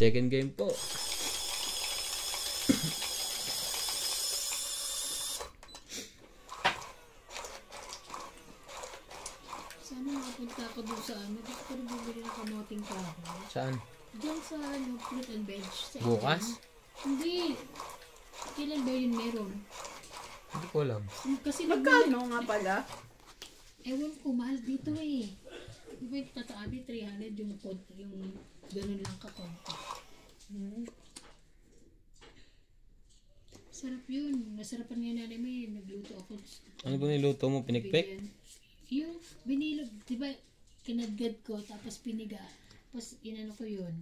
Second game po. Sana makapunta ako doon sa ano. Gusto ko rin bumili ng kamoting kahoy. Saan? Diyan sa ano, fruit and veg. Sa Bukas? Hindi. Kailan ba yun meron? Hindi ko alam. Kasi Magkano nga pala? ewan ko, mahal dito eh. Diba yung tataabi, 300 yung ganun lang kakonti. Sarap yun. Nasarapan nga nanay mo yun. Nagluto ako. Ano ba niluto mo? Pinikpik? Bigyan. Yung binilog, diba kinadgad ko, tapos piniga. Tapos inano ko yun.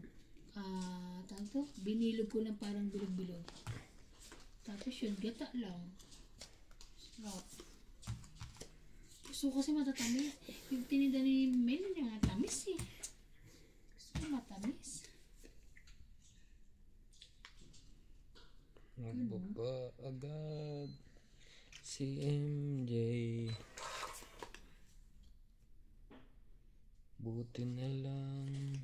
Tawag to? Binilog ko ng parang bilog-bilog. Tapos yun, gata lang. Sarap. Gusto ko kasi matatamis. Yung tininda ni Mel, yung matamis eh. Gusto ko matamis. Nagbaba agad si MJ. Buti na lang.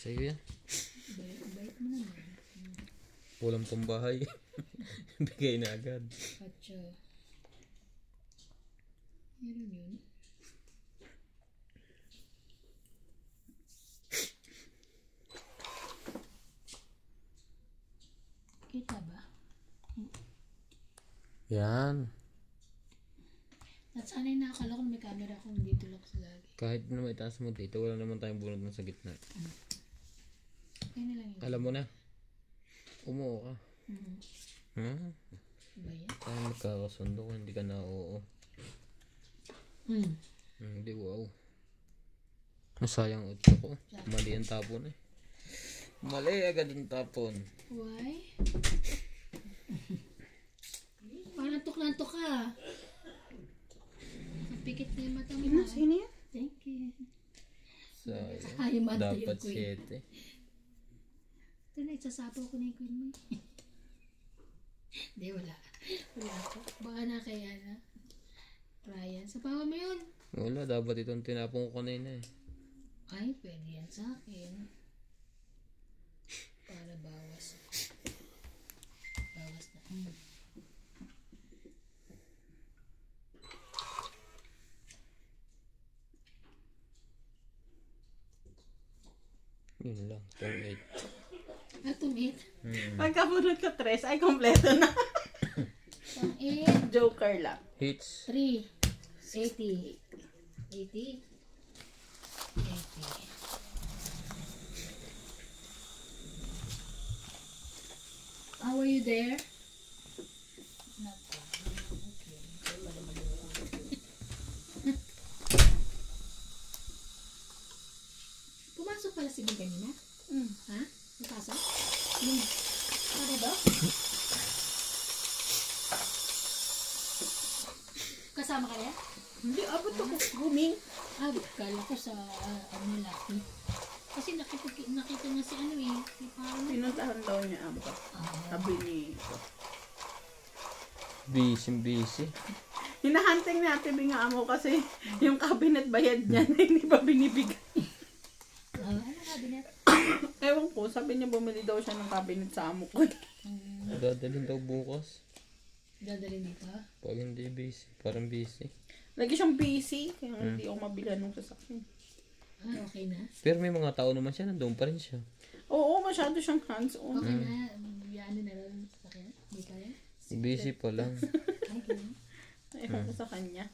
Sa'yo yan. Bait mo naman. Walang pambahay. Bigay na agad. Katsa. Meron yun. Kita ba? Yan. At sana'y nakakala ko may camera kung dito lang sa lagi. Kahit na may taas mo dito, wala naman tayong bunot na sa gitna. Kaya na lang yun. Alam mo na. Umuo ka. Ha? Ba yan? Tayo magkakasundo kung hindi ka na oo. Hindi, wow. Masayang utso ko. Mali ang tapon eh. Mali agad ang tapon. Why? Parang tuk-nantok ka. Napikit na yung mata mo. Sino yan? Thank you. Sayang. Ay, mata yung Dapat queen. 7. Ito na, itsasapaw ko na yung queen mo. Hindi, wala. Wala ako. Baka na kaya na. Ryan, sapawan mo yun. Wala, dapat itong tinapong ko kanina eh. Ay, pwede yan sa akin. Para bawas. Bawas na. Yun lang, 8. Itong 8. Pagkapunod ka 3, ay kompleto na. Itong 8. Joker lang. Hits. 3. 80. 80. 80. How are you there? Pumasok pala si Bing kanina? Ha? Napasok? Ano ba? Kasama ka niya? Hindi, abot ako. Booming. Kala ko sa ano laki. Kasi nakita niya si ano eh. Si parang Pinuntahan daw niya abot. Sabi ni... Busy. Hinahunting natin binga amo kasi yung cabinet bayad niya na hindi pa binibigay. ano cabinet? Ewan ko, sabi niya bumili daw siya ng cabinet sa amo ko. Dadalhin daw bukas. Dadalhin dito? Pag hindi busy, parang busy. Lagi siyang busy, kaya hindi ako mabilan ng sasakyan. Okay na? Pero may mga tao naman siya, nandoon pa rin siya. Oo, masyado siyang hands-on. Okay na. Ano na lang sa kanya? Hindi kaya? Busy pa lang. Ay, ganun. Ewan ko sa kanya.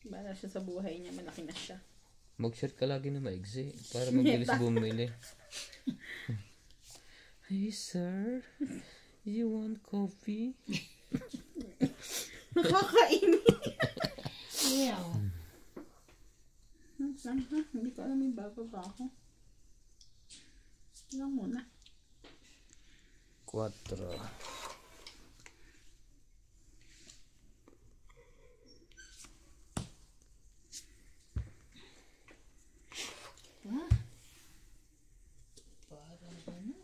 Para siya sa buhay niya, malaki na siya. Mag-share ka lagi na maigsi para mabilis bumili. Hey sir, you want coffee? Nakakainin. Yeah. Hindi ko alam yung bago ba ako. Lang muna. 4. Parang ano.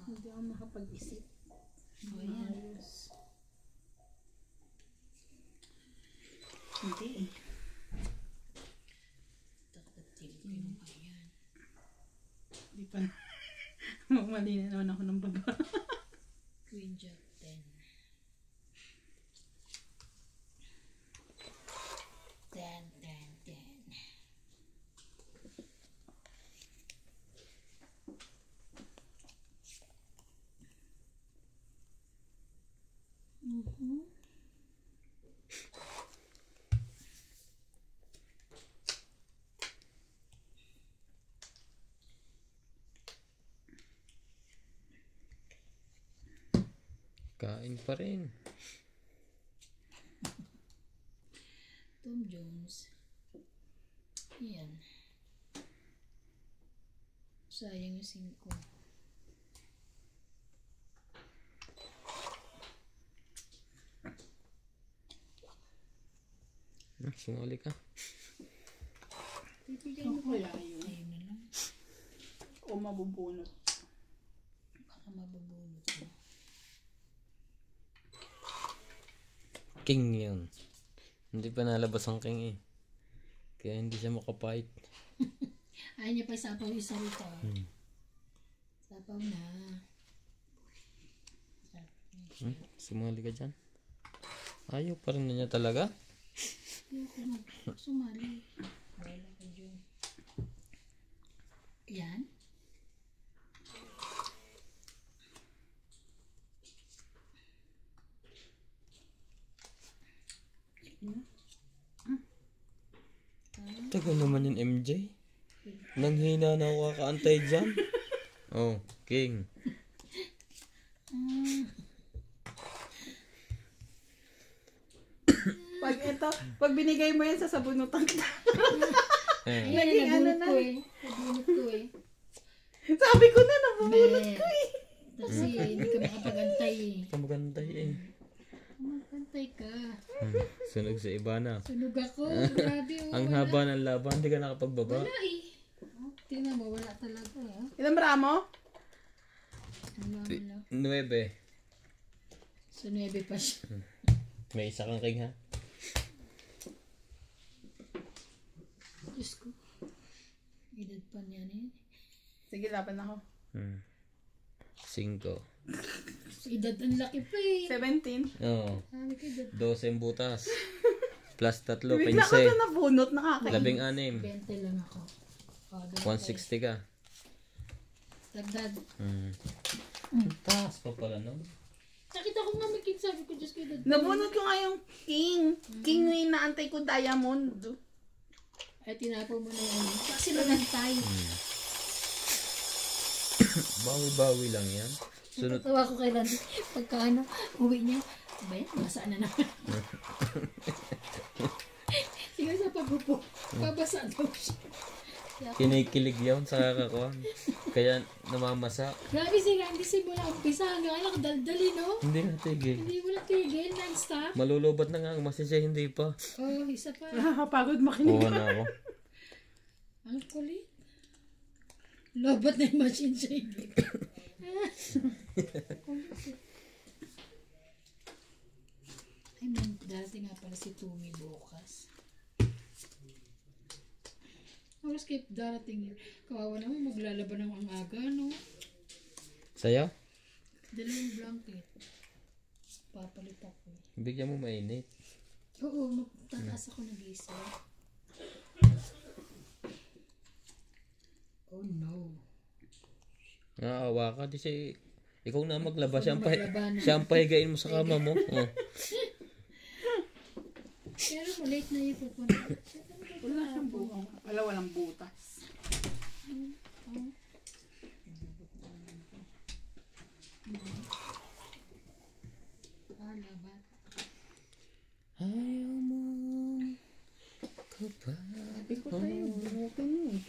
Hindi ako makapag-isip. Ayos. Hindi. Mali na naman ako ng baba. Queen Jack 10. 10, 10, 10. Kain pa rin. Tom Jones. Yan. Sayang yung 5. Sumali ka. Bibigyan mo Kaya ko. yun. Ayun na lang. O mabubunot. Baka mabubulot mo. King yun. Hindi pa nalabas ang king eh. Kaya hindi siya makapait. Ayaw niya pa isapaw yung sarito. Sapaw na. Sumali ka dyan. Ayaw pa rin na niya talaga. Ayoko na. Sumali. Wala ka dyan. Yan. Tagal naman yun, MJ. Nanghina na ako kakaantay dyan. Oh, king. Pag binigay mo yan, sasabunutan kita. Eh, Naging ano na. Nabunot ko eh. Nabunot ko eh. Sabi ko na, nabubunot ko eh. Kasi hindi ka makapag-antay eh. kamagantay eh. Mag-antay ka. Sunog sa iba na. Sunog ako. Grabe oh. Ang haba ng laban, hindi ka nakapagbaba. Wala eh. Oh, tingnan mo, wala talaga eh. Ilan ramo? Ano wala. 9. So, 9 pa siya. May isa kang king ha? Diyos ko. Edad pa niya eh. Sige, laban ako. 5. So, edad ang laki pa eh. 17. Oo. Sabi ko edad. 12 butas. Plus 3, Bigla ko 15. na nabunot, nakakain. 16. 20 lang ako. Oh, 160 ka. Dagdag. Taas pa pala no? Nakita ko nga may king, sabi ko, Diyos ko edad. Nabunot ko nga yung king. King na inaantay ko, diamond. Ay, tinapo mo na yan. Kasi magantay. Bawi-bawi lang yan. Sunod. Natawa ko kay Randy. Pagka ano, uwi niya. Ba yan? Basa na naman. Sige sa pagpupo. Babasa daw siya. Kinikilig yun sa kakakuan. Kaya namamasa. Grabe si Randy simula umpisa hanggang anak daldali, no? Hindi natigil. Hindi mo lang tigil, non-stop. Malulubat na nga ang masin siya, hindi pa. Oh, isa pa. Nakakapagod makinig. Kuha na ako. Ang kulit. Lobat na yung machine siya. Ay, man, dati nga pala si Tumi bukas. Oras kayo darating yun. Kawawa naman, maglalaban ng ang aga, no? Sa'yo? Dalawang blanket. Papalit ako. Bigyan mo mainit. Oo, magtataas ako nag-isa. Oh no. Naawa ka. Di siya, ikaw na maglaba. Siya Maglabanan. ang pahigain mo sa kama mo. Oh. Pero malate na yung pupunta. Wala siyang buhang. Walang butas. Labat. Ayaw mo kapag Sabi ko sa'yo, bunutin mo eh.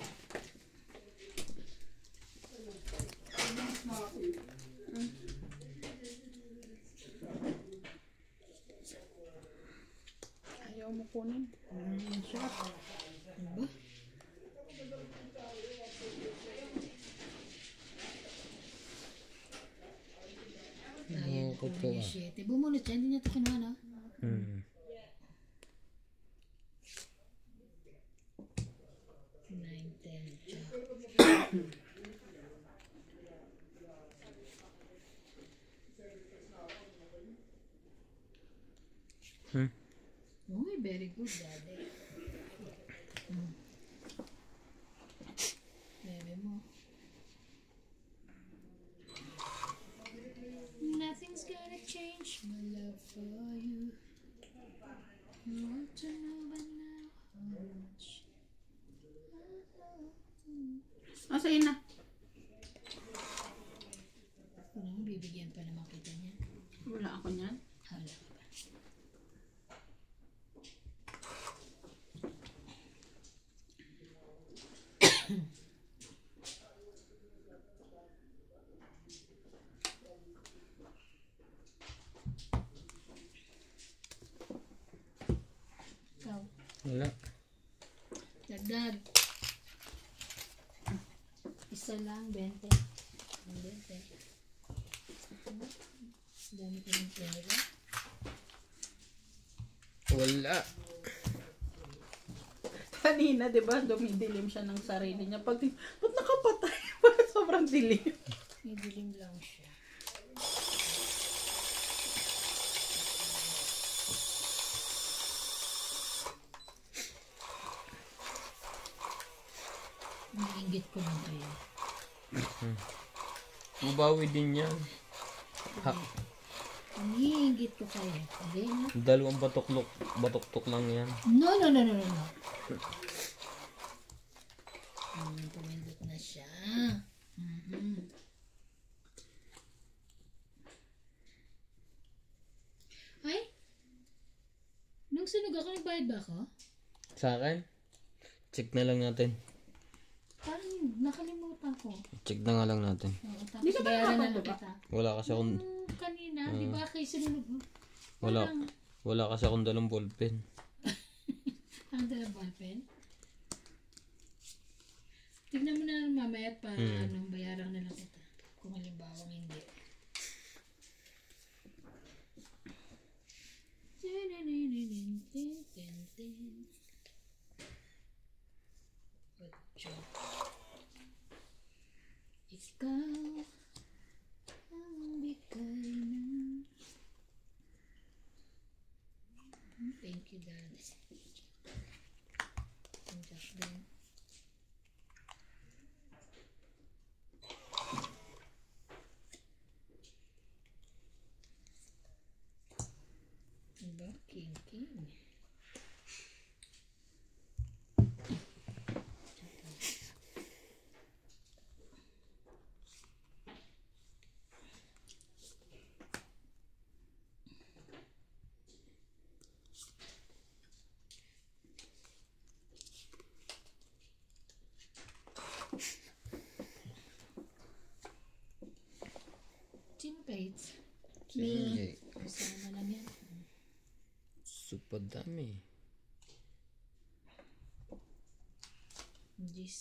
Ayaw mo kunin. Siya. Ano ba? Ayan, Ako po, kunin yung 7. Bumunot siya, hindi niya ito kinuha na. Hmm. 9, 10, jack. Uy, very good, daddy. Bebe mo. Nothing's gonna change my love for you. I want to know by now how much I love you. Sa'yo na. Kung bibigyan pa naman kita niya. Wala ako niyan. Wala ka ba? Ikaw. Wala. Dagdag. Isa lang, 20. 20. Dami ko ng pera. Wala. Kanina, di ba, dumidilim siya ng sarili niya. Ba't nakapatay? Bakit sobrang dilim? May dilim lang siya. Naiingit ko lang kayo. Mabawi din yan. Ha, Naiingit ko kayo. Hindi na. dalawang batok-tok lang yan. No. Pumindot na siya. Ay? Nung sunog ako, nagbayad ba ako? Sa akin? Check na lang natin. Parang nakalimutan ko. Check na nga lang natin. Oo, Di tapos ka ba bayaran na lang nakapagbuka? kita. Wala kasi akong... Kanina, di ba kayo sinunod mo? Wala kasi akong dalang ballpen. Ang dala ballpen? Tignan mo na lang mamaya at para bayaran na lang kita. Kung halimbawa hindi. Ikaw ang bigay ng... Thank you, Dad. Ang Jack din. Diba? King. Sino Pates? Sige. Kasama lang yan. Super dami. Jeez.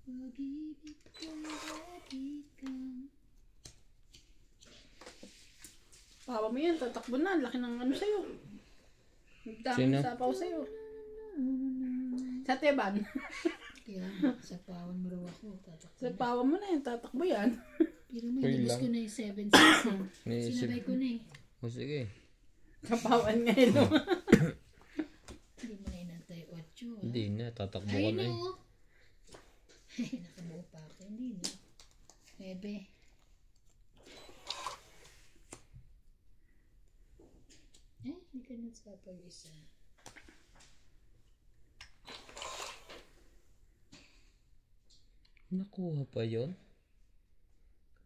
Pag-ibig ko'y balikan. Pawa mo yan, tatakbo na. Laki ng ano sa'yo. Dami Sino? sapaw sa'yo. Sa Teban. Kaya sa pawan mo raw ako. Tatakbo. Sa pawa mo na yan, tatakbo yan. Pero may Wait nabos lang. ko na yung 7-6. Naisip. Sinabay ko na eh. O sige. Kapawan ngayon. Hindi mo na inantay 8. Hindi na. Tatakbo ka Ayun na eh. o. Nakabuo pa ako. Hindi na. 9. Hindi ka na sa pag-isa. Nakuha pa yon?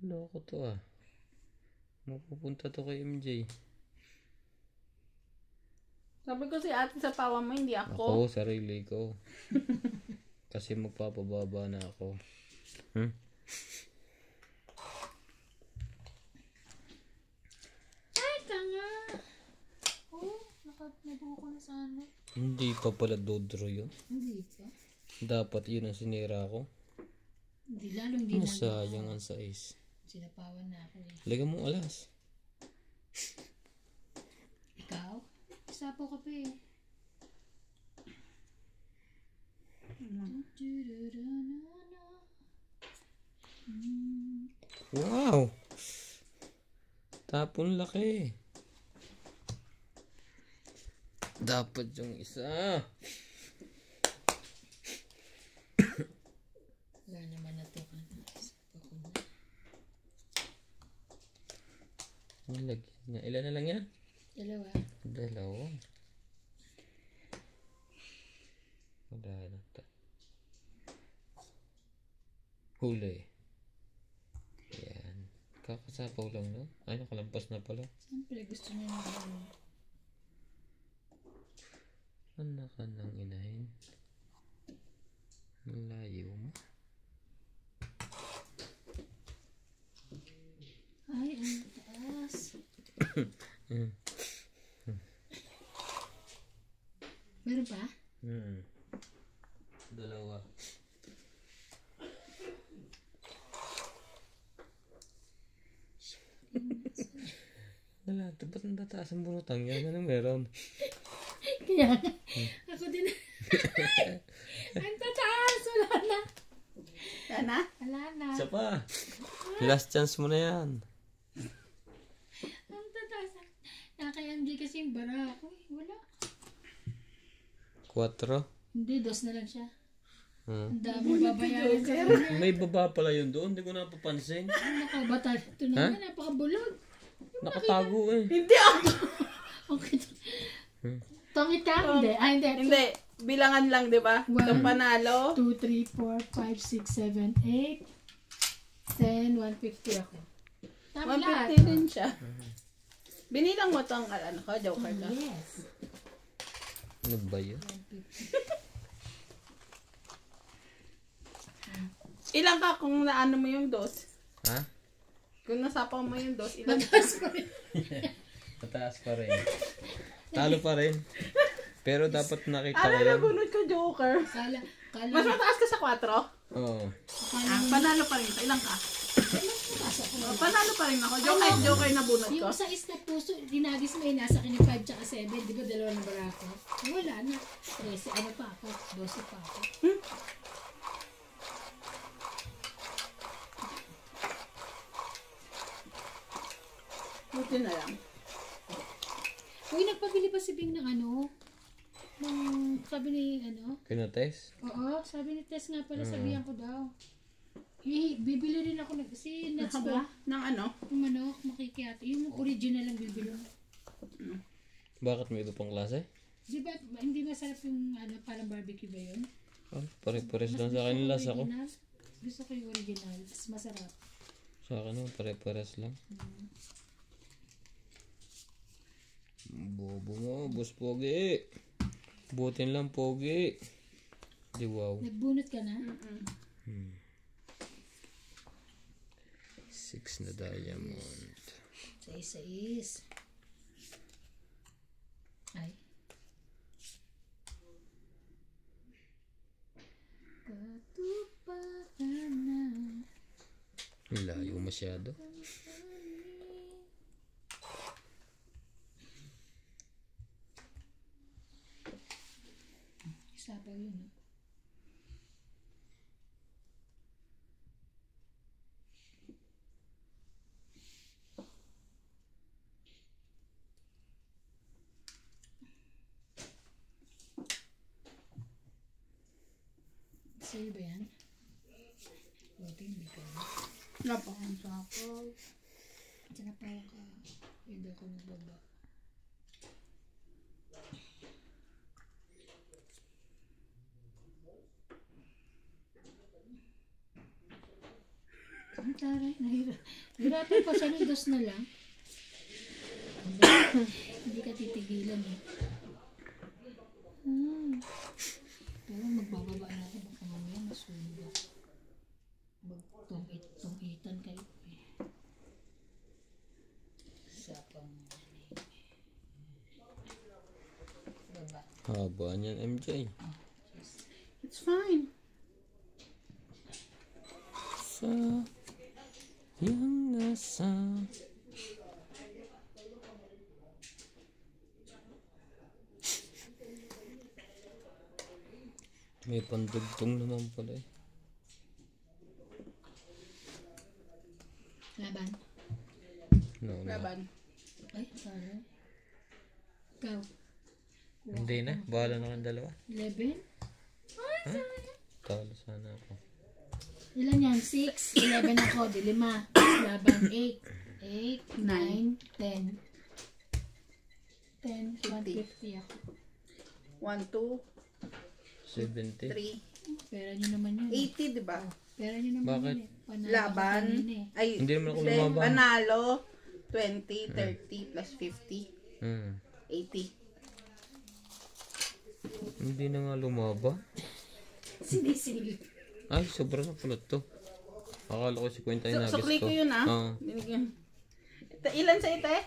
Loko to ah. Mapupunta to kay MJ. Sabi ko si ate sa pawa mo, hindi ako. Ako, sarili ko. Kasi magpapababa na ako. Ay, tanga! Oh, nabuo ko na sana. Hindi pa pala dodro yun. Hindi pa. Dapat yun ang sinira ko. Hindi, lalong di na. Sayang ang size. Sinapawan na ako eh. Lagyan mo alas. Ikaw? Sapo ka pa eh. Wow! Tapon laki. Dapat yung isa. Wala naman na to. Nilagyan niya. Ilan na lang yan? Dalawa. Dalawa. Wala na to. Huli. Yan. Kakasapaw lang, no? Ay, nakalampas na pala. Siyempre, gusto niya na ano. Anak ka ng inahin. Layo mo. Ay, ang taas. Meron pa? Dalawa. Wala, ba't ang tataas ang bunutang yan? Ano meron? Kaya, ako din. Ang tataas. Wala na. Yan na. Wala na. Isa pa. Last chance mo na yan. Ang tataas. Nakaka-MJ kasi yung bara ako. Wala. 4. Hindi, 2 na lang siya. Hmm. Ang dami babayaran sa kanya. May baba pala yun doon. Hindi ko napapansin. Ang nakabata. Ito na nga, napakabulog. Nakatago eh. Hindi ako. Okay. Tongit ka? Hindi. Ah, hindi. Hindi. Bilangan lang, di ba? One. Itong panalo. 2, 3, 4, 5, 6, 7, 8, 10, 150 ako. Tama lahat. 150 din siya. Binilang mo tong ano ko, joker ka. Yes. Ano ba yun? 150. Ilang ka kung naano mo yung dos? Ha? Kung nasapaw mo yung dos, ilang ka? Mataas ko rin. Mataas pa rin. Talo pa rin. Pero dapat nakita ko Ano yan. nabunod ko, joker? Kala Mas mataas ka sa 4? Oo. Panalo pa rin ka. Ilang ka? mataas ako. Panalo pa rin ako. Joker na bunod ko. Yung sa isna puso, dinagis mo yung nasa akin yung 5 tsaka 7. Di ba dalawa na bara ako? Wala na. 13. Ano pa ako? 12 pa ako. Buti na lang. Uy, nagpabili pa si Bing ng ano? Ng, sabi ni ano? Kinates? Oo, sabi ni Tess nga pala, sabihan ko daw. Bibili rin ako si Nuts Naka ba? ba? Ng ano? Yung manok, makikiyate. Yung original lang bibili. Bakit may iba pang klase? Di ba, hindi masarap yung ano, parang barbecue ba yun? Ah, pare-pares lang Mas sa akin yung lasa ko. original. Gusto ko yung original. Mas masarap. Sa akin naman, pare-pares lang. Bobo mo, boss pogi. Butin lang pogi. Di wow. Nagbunot ka na? 6 na diamond. 6. Ay. Katuparan na. Layo masyado. Isa pa yun, no? Sa'yo ba yan? Buti hindi ka. Napakan sa ako. Tsaka parang ka. Hindi ako nagbaba. Ang taray, nahirapan pa siya ng 2 na lang. Hindi ka titigilan eh. Pero magbababa na ako baka mamaya masunog ako. Magtong-itan kayo eh. Sa pang baba. Haba niyan MJ. It's fine. Sa yang nasa may pandugtong naman pala eh. Ikaw. Hindi na. Bahala na kang dalawa. 11? Talo sana ako. Ilan yan? 6, 11 ako, di 5. Laban 8. 8, 9, 10. 10, 150 ako. 1, 2, 70. 3, Pera nyo naman yun. 80, di ba? Pera nyo naman Bakit? yun eh. Panalo Laban. ako kanina eh. Ay, Hindi naman ako hindi, lumaban. Panalo. 20, 30, plus 50. Hmm. 80. Hindi na nga lumaba. Sinisingil. Ay, sobrang napulot to. Akala ko 50 yung nagis Sukli ko yun ah. Oo. Binigyan. Ilan sa ite?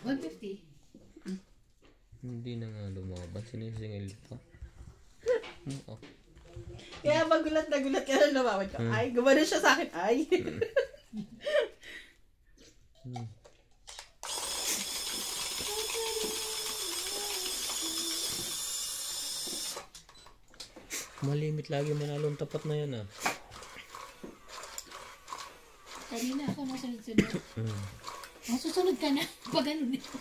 150. Hindi na nga lumaban. Sinisingil pa. Oo. Kaya magulat na gulat ka na lumawad ko. Ay, gumano siya sa akin. Ay. Malimit lagi manalong tapat na yan ah. Kanina ako nasunod-sunod. Masusunod ka na. Pag ano dito.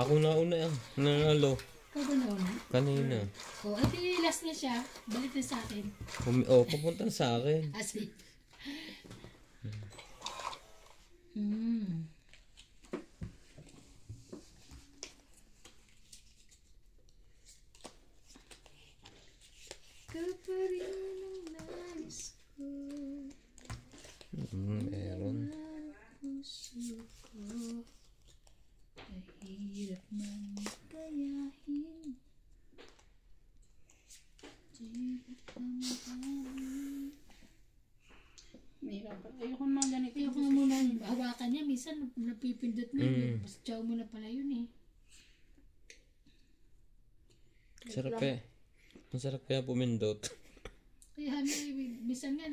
Ako nauna ah. Nanalo. Kaganaw na. Kanina. O, at last na siya. Balik na sa akin. Papunta sa akin. Asi. Ka pa rin ang nais ko. Meron. Puso ko. Kahirap man kayahin. Di kamdamin. Mahirap. Ayoko naman ganito. Ayoko nga muna hawakan niya. Minsan napipindot mo yun. Mas chow mo na pala yun eh. Sarap eh. Ang sarap kaya pumindot. Kaya minsan nga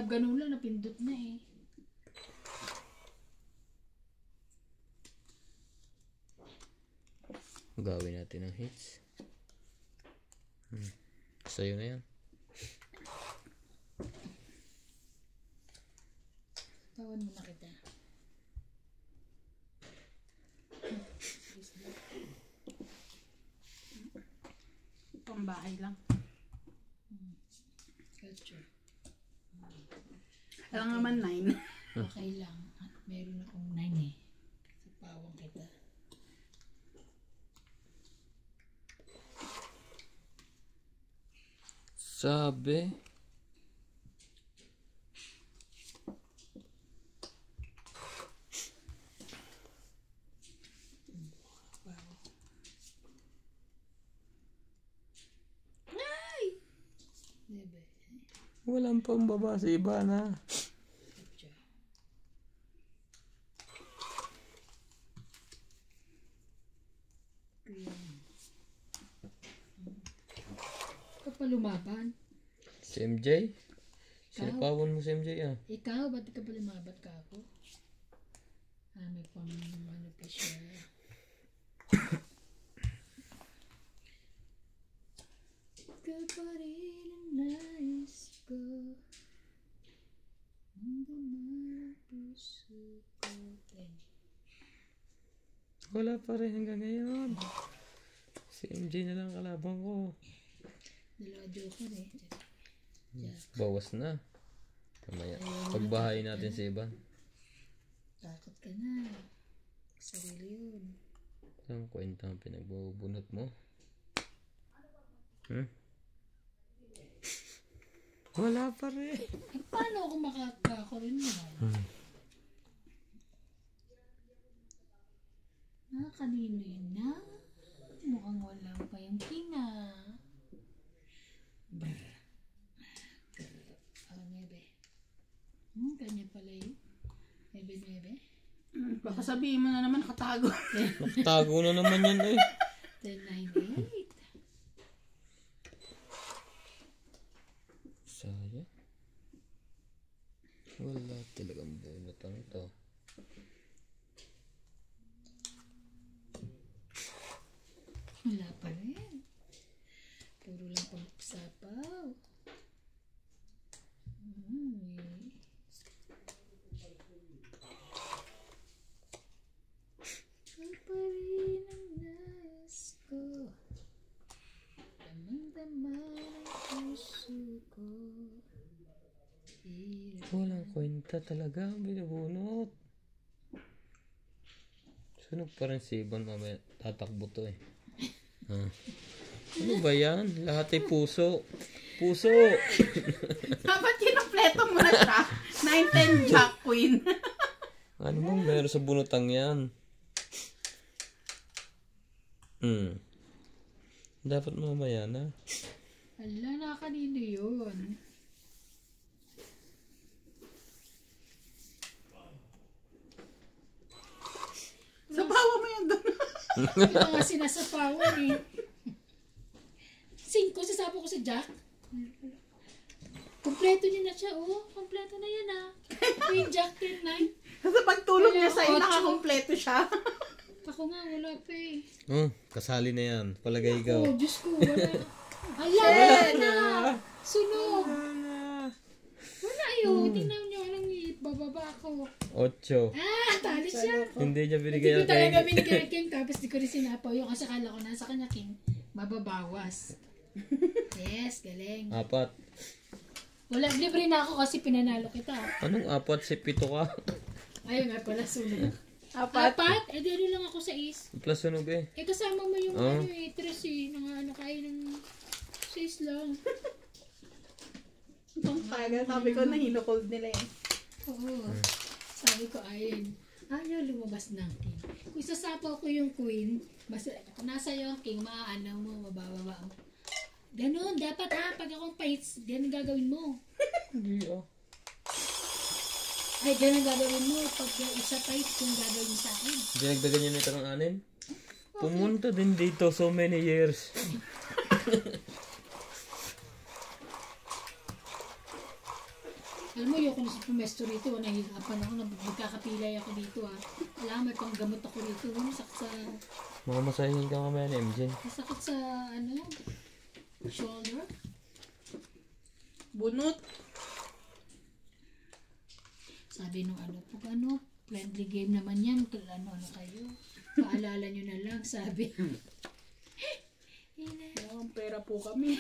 ganun lang napindot na eh. Gawin natin ang hits. Sa'yo na yan. Tawan mo na kita. Pambahay lang. Culture. Alam naman 9. Okay lang. At meron akong 9 eh. Sa pawang kita. Sabi. Debe. Walang pambaba sa iba na. Culture. Kapag lumaban. Si MJ? Sinapawan mo si MJ ah. Ikaw, ba't ka pa lumabat ka ako? May pang ano pa siya. Ka pa rin ang nais ko. Ang damang puso ko. Wala pa rin hanggang ngayon. Si MJ na lang kalaban ko. Dalawa joker eh. Bawas na. Mamaya. Pagbahayin natin si Iban. Takot ka na. Sarili yun. Ang kwenta ang pinagbubunot mo. Wala pa rin. Eh, paano ako makakaroon mo? Kanino yun na? Mukhang wala pa yung tinga. Nebe. Ganyan pala yun. Nebe. Baka sabihin mo na naman nakatago. Nakatago na naman yan eh. 1098. Sayang. Wala talagang bunotang to. Wala pa rin. Puro lang pagsapaw. Ka pa rin ang nais ko. laman ang puso ko. Walang kwenta talaga ang binubunot. Sunog pa rin si Ivan, mamaya tatakbo to eh. Ano ba yan? Lahat ay puso. Puso! Dapat kinumpleto mo na siya. 9-10 Jack Queen. Ano bang meron sa bunotang yan? Dapat mamaya na. Ala, nakakanino yun? Sabawa mo yan doon. Ito nga sinasapawan eh. 5, sasapo ko sa Jack. Kompleto niya na siya, oh. Kompleto na yan, ah. Queen, Jack, 10, 9. Sa pagtulog niya Kaya, sa'yo, 8. nakakompleto siya. Ako nga, wala pa eh. Kasali na yan. Palagay ikaw. Oh, Diyos ko, wala. Ala, na! Sunog! Wala yun. Tingnan niyo, alam niyo, bababa ako. 8. Talo siya. Hindi niya Hindi binigay ko ang talaga kay... binigyan ng King, tapos di ko rin sinapaw yung kasi akala ko nasa kanya King, mababawas. Yes, galing. 4. Wala, libre na ako kasi pinanalo kita. Anong 4? Si 7 ka? Ayun nga pala, sunog. 4. 4? Eh, di ano lang ako sa is. Plus sunog eh. Eh, kasama mo yung ano eh, 3 eh, ano kayo ng 6 lang. Ang tagal. Sabi ko na hinukold nila eh. Oo. Sabi ko, ayun. Ayaw lumabas ng King. Kung sasapaw ko yung Queen, basta kung nasa yung King, maaano mo, mabababa mo. Ganun, dapat pag akong fights, ganun gagawin mo. Hindi Ay, ganun gagawin mo. Pag isa fights, kung gagawin mo sa akin. Dinagdagan niyo nito ng 6? Pumunta din dito so many years. Alam mo, ayoko na sa pumesto rito. Nahihirapan ako, nagkakapilay ako dito Alam, may pang gamot ako rito. Masakit sa, Mga masahin ka mamaya ni MJ. masakit sa, shoulder. Bunot. Sabi nung pag friendly game naman yan, ano kayo. Paalala nyo na lang, sabi. Ang pera po kami.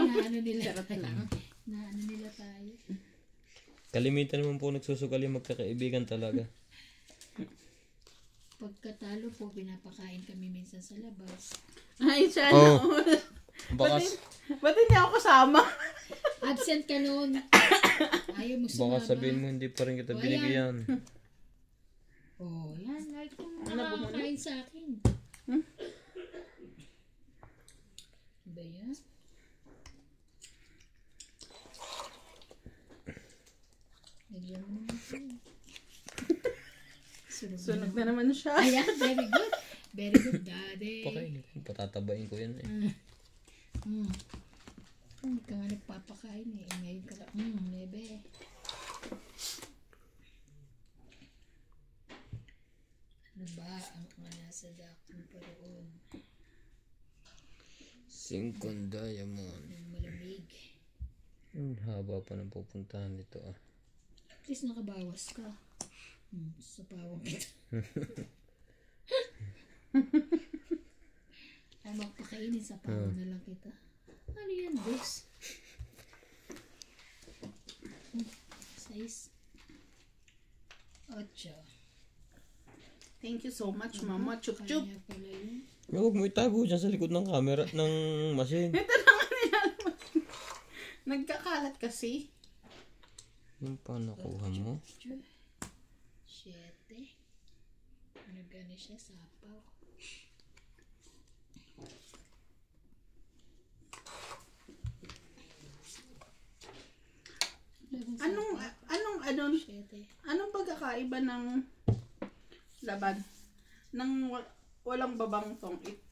na nila tayo. Kalimitan naman po nagsusugal yung magkakaibigan talaga. Pagkatalo po, pinapakain kami minsan sa labas. Ay, siya Oh. no. Bakas Ba't hindi ako kasama? Absent ka noon. Ayaw mo sumama. sabihin mo hindi pa rin kita O, binigyan. Yan. Like kung nakakain sa akin. Ba yan? Nagyan mo naman. Sunog na naman siya. Ayan, very good. Very good, daddy. Pakainin ko. Patatabain ko yan eh. Hindi ka nga nagpapakain eh. Ngayon ka lang. Nebe. Ano ba ang mga nasa dakong pa roon? 5 diamond. Ang malamig. Haba pa ng pupuntahan nito At least nakabawas ka. Sa pawang kita. Ay, magpakainin sa pawang na lang kita. Ano yan, boss? 6. 8. Thank you so much, Mama. Chup chup. Kanya pala yun. Huwag mo itago dyan sa likod ng camera, ng machine. Ito na nga nilalabas. Nagkakalat kasi. Yung paano nakuha mo? 7. Ano gani siya? Sapaw. Anong pagkakaiba ng laban? Nang walang babang tongit.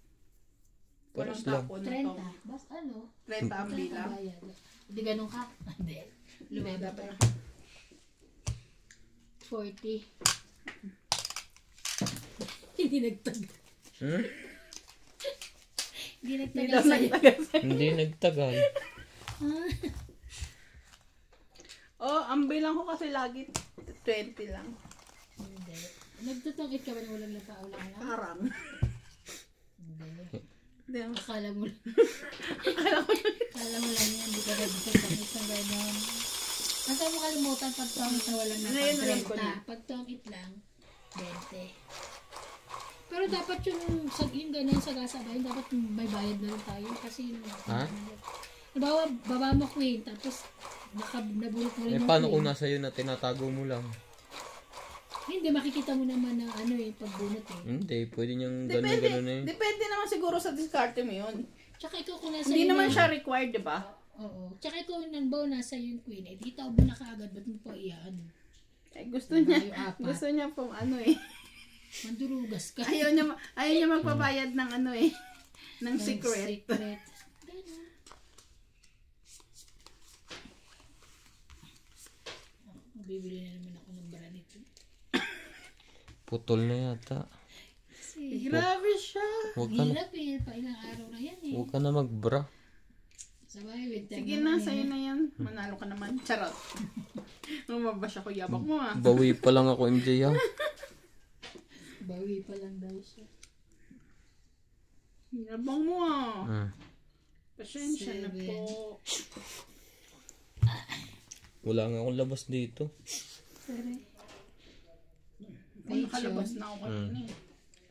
Walang Paras lang. tapon na 30. tong. Basta ano? 30 ang 30 bilang. bayad. Hindi ganun ka? Hindi. Lumeba pa. 40. Hindi nagtagal. Hindi Hindi nagtagal daw sa'yo. nagtagal sa'yo. Hindi nagtagal. Oh, ang bilang ko kasi lagi 20 lang. Hindi. Nagtutungit ka ba na walang lapa? Wala ka lang? Parang. Hindi. Hindi, Akala mo lang. akala ko Akala mo lang yan. Hindi ka nagpapangit ng gano'n. Basta mo kalimutan pag tongit na walang Ngayon alam ko na. 30. Pag tongit lang, 20. Pero dapat yung ganyan sa gasabay, dapat may bayad na rin tayo. Kasi Ha? Nabawa, baba mo queen, tapos nabulot mo rin Eh, yung paano queen. kung nasa iyo na tinatago mo lang? Hindi, makikita mo naman na ano eh, pagbunot eh. Hindi, pwede niyang Depende, ganun eh. depende naman siguro sa diskarte mo yun. Tsaka ikaw kung nasa Hindi iyo naman na- siya required, di ba? Oo. Tsaka ikaw nanbaw nasa yung queen, eh dito mo na kaagad, ba't mo pa iyaan? Eh, gusto niya, Yung apat. gusto niya pong ano eh. Mandurugas ka. Ayaw niya magpabayad ng ano eh. Ng Ng secret. Ganun. Bibili na naman ako ng bra nito. Putol na yata. Kasi, Grabe siya. Huwag ka na, hirap eh, pa ilang araw na yan eh. huwag ka na magbra. Sabay, winter Sige na, sa'yo na yan. Manalo ka naman. Charot. Mababash ako, yabak mo ah. Bawi pa lang ako, MJ, ha? Bawi pa lang daw siya. Yabang mo ah. Hmm. Pasensya na Seven. po. Wala nga akong labas dito. Sorry. Nakalabas na ako kanina eh.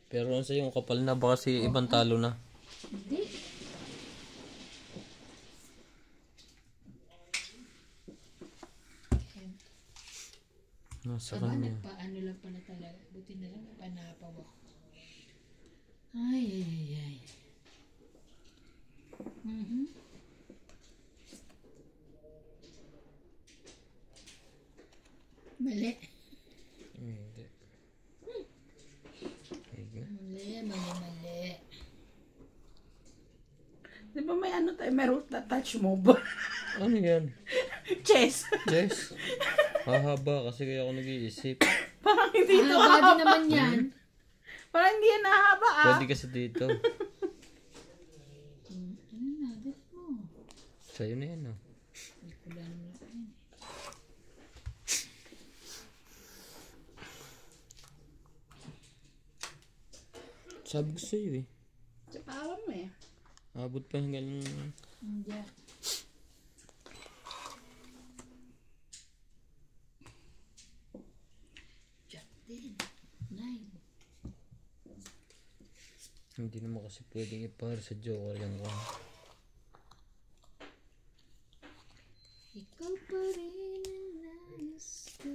Pero ano sa'yo, yung kapal na, baka si ibang talo na. Hindi. Nasa Aba, kanya. nagpaano lang pala talaga. Buti na lang, panapaw ako. Ay, ay, ay, ay. Mhm. Mali. Hindi. Mali, mali, mali. Di ba may ano tayo? May root na touch move. Ano yan? Chess. Yes. Hahaba kasi kaya ako nag-iisip. Parang hindi ito Haba din hahaba. naman yan. Parang hindi yan nahaba ah. Pwede kasi dito. Ano na, dito mo. Sa'yo na yan, ah. Wala naman ako yan. Sabi ko sa'yo, eh. Alam mo eh. Abot pa hanggang... Hindi. Jack din. 9. Hindi naman kasi pwedeng ipahar sa joker yung ko. Ikaw pa rin ang nais ko.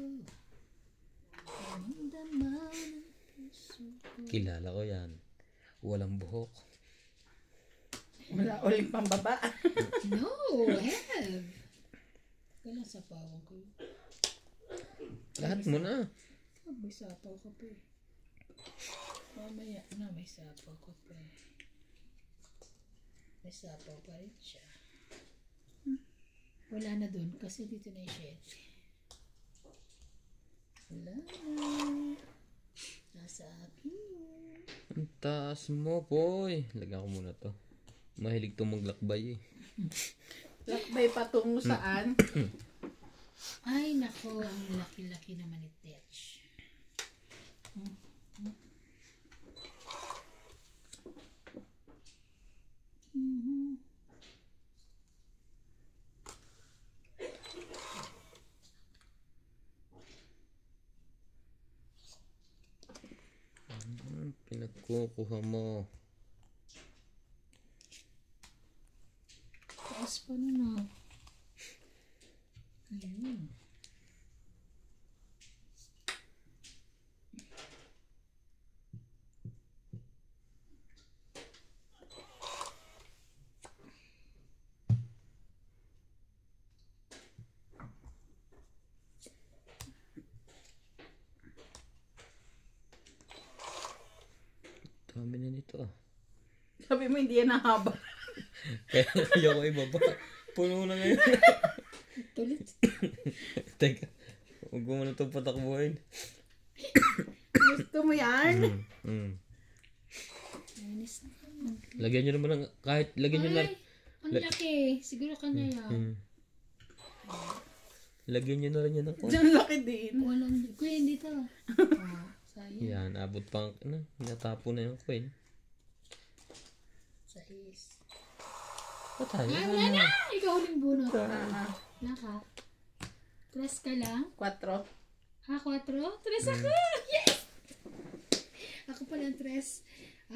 Ramdaman ang puso ko. Kilala ko yan. Walang buhok. Wala uling pambaba. No, have. Kailan sa pawang ko yun? Lahat mo na. Oh, may sapaw ka pa eh. Mamaya na, may sapaw ka pa eh. May sapaw pa rin siya. Wala na dun kasi dito na yung shed. Wala na. Nasa akin yun. Ang taas mo, boy. Lagyan ko muna to. Mahilig to maglakbay, eh. Lakbay patungo saan? Ay, nako, ang laki-laki naman ni Tetch. Pinagkukuha mo. Taas pa na na. Ayun. Dami na nito, ah. Sabi mo hindi yan nahaba. Kaya ayoko ibaba. Puno na ngayon. Tulit. Teka. Huwag mo na itong patakbuhin. Gusto mo yan? Mm. Inis na naman. Lagyan nyo naman ng... Kahit lagyan nyo lang... Ay, ang laki. Siguro kanya yan. Mm. Lagyan nyo na rin yan ng... Diyan laki din. Walang, Queen, dito. Sayang. Yan, abot pang... Ano, natapo na yung coin. 6. Patay. Wala na! Ikaw uling bunot. Ah, Wala ka. 3 ka lang. 4. 4? 3 ako! Yes! Ako pala ang 3.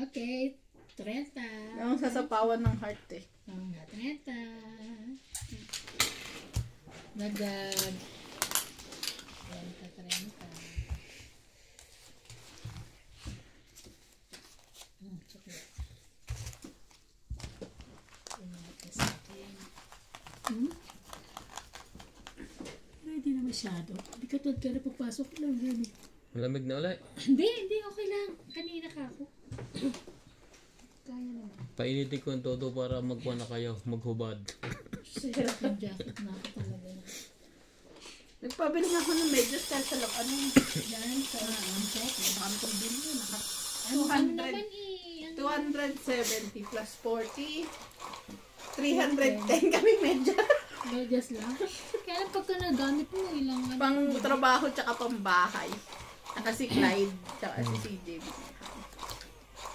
Okay. 30. Yung sasapawan ng heart eh. Oo nga, 30. Dagdag. 30. Chocolate. Ito sa akin. Ready na masyado. Hindi ka tulad ka na papasok lang. Malamig na ulit. Hindi. Okay lang. Kanina ka ako. Kaya naman. Painitin ko ang todo para magkuha na kayo. Maghubad. Sarap yung jacket na ako talaga. Nagpabili na ako ng medyas kahit sa ano. Yan, sa jacket. Ang pabili yun. Ano 200. naman 270 plus 40. 310 kami medyas. Medyas lang. Kaya lang pagka nagamit mo, ilang ano. Pang trabaho tsaka pang bahay. Saka si Clyde tsaka si CJ.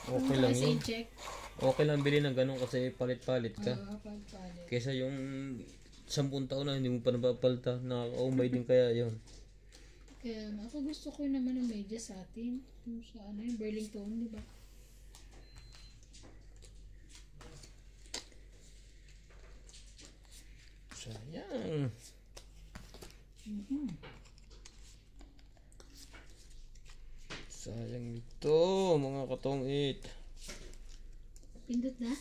Okay lang Kasi yun. check. Okay lang bilhin ng ganun kasi palit-palit ka. Pagpalit. Kesa yung 10 taon na hindi mo pa napapalta. Nakakaumay din kaya yun. Kaya nga, ako gusto ko naman ng medyas sa atin. Yung sa ano yung Burlington, di ba? Sayang. Sayang ito mga katongit. Pindot na?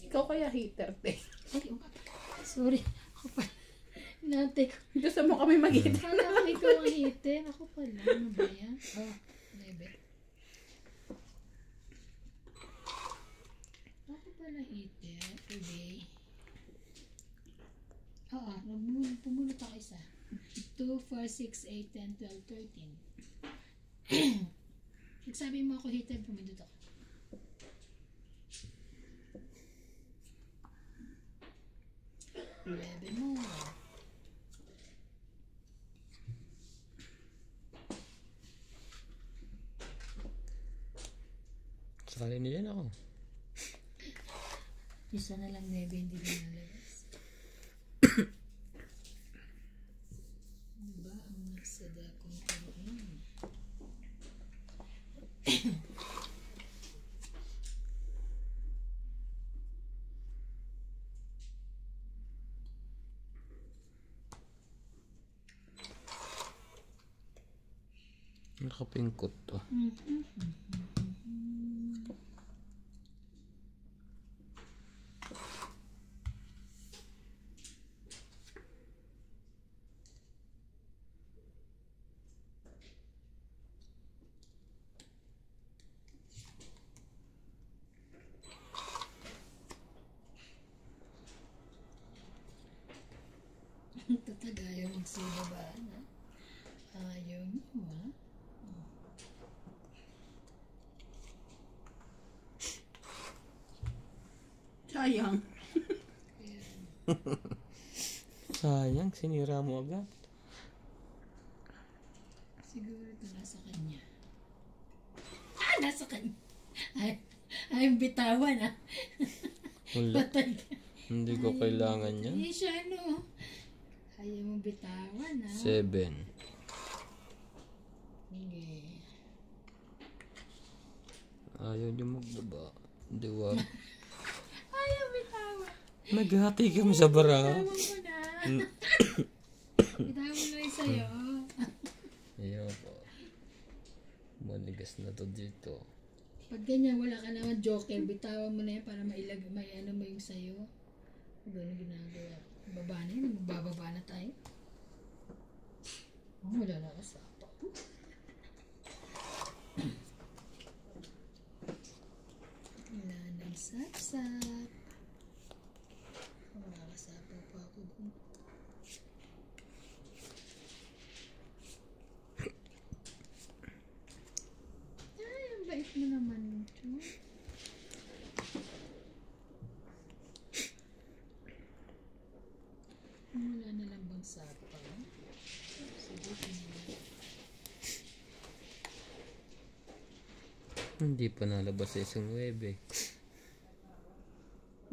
Ikaw kaya hater, te. Ay, sorry. Ako pala. Hinantay ko. Gusto mo kami mag-hater. Kala ko ikaw ang hitin. Ako pala. Ano ba yan? Oh, 9. Ako pala hitin. Today. Oo, pumunot ako isa. 2, 4, 6, 8, 10, 12, 13. Nagsabi mo ako hitin, pumindot ako. Lebe mo. Sakali niyan ako. Isa na lang 9, hindi na nalabas. Ano ba ang nasa dakong karoon? Nakapingkot to. Tatag ayaw magsulabaan ha. Ayaw nyo ha. Sayang. Sayang, sinira mo agad. Siguro ito nasa kanya. Nasa kanya. Ay, bitawan ha. Wala. Patay ka. Hindi ko kailangan yan. Hindi siya ano. Ayaw mo bitawan ha. 7. Okay. Ayaw niyo magbaba. Hindi wag. Ayaw bitawan. Naghati kami sa bara. Bitawan mo na. Bitawan mo na yung sa'yo. Ayaw po. Manigas na to dito. Pag ganyan, wala ka naman joker, bitawan mo na yan para may ano mo yung sa'yo. Gano'n ginagawa. Baba na yun, magbababa na tayo. Oh, wala na kasapa. Wala nang sap-sap. Makakasapa pa ako dun. Ay, ang bait mo naman ito. Wala na lang bang sapa? Sige, tingnan. Hindi pa nalabas sa isang webe.